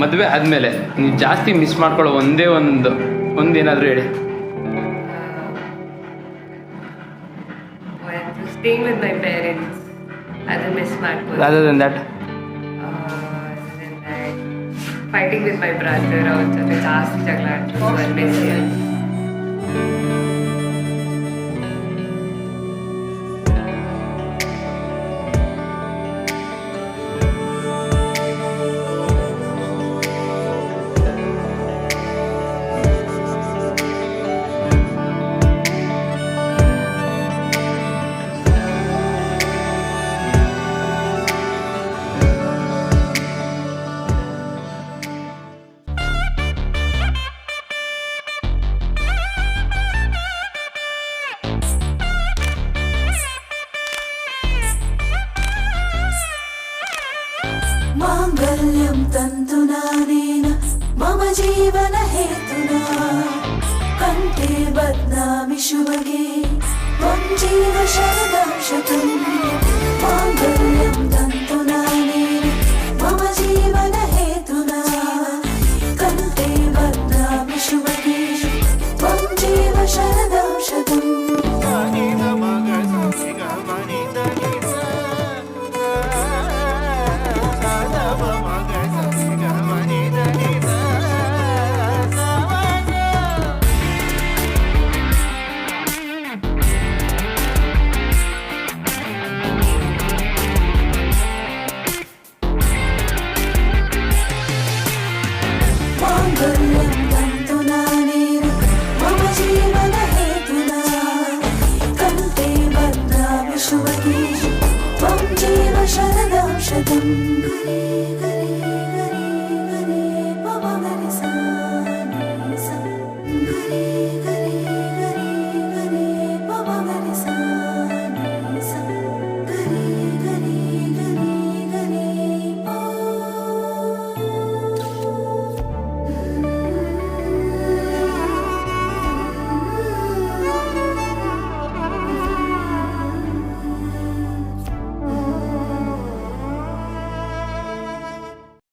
ಮದುವೆ ಆದಮೇಲೆ ನೀವು ಜಾಸ್ತಿ ಮಿಸ್ ಮಾಡ್ಕೊಳ್ಳೋ ಒಂದೇನಾದರೂ ಹೇಳಿ. Staying with my parents, ಅದನ್ನ ಮಿಸ್ ಮಾಡ್ಬೋದು. Rather than that, fighting with my brother, ಅವ್ರ ಜೊತೆ ಜಾಸ್ತಿ ಜಗಳ ಆಡ್ತಾರೆ, ಮಿಸ್. माङ्गल्यं तन्तुनानेन मम जीवन हेतुना कण्ठे बध्नामि शुभगे त्वं जीव शरदं शतम्. माङ्गल्यं तन्तुनानेन मम जीवन हेतुना कण्ठे बध्नामि शुभगे त्वं जीव शरदं शतम्. माङ्गल्यं तन्तुनानेन मम जीवन हेतुना कण्ठे बध्नामि शुभगे त्वं जीव शरदं शतम्.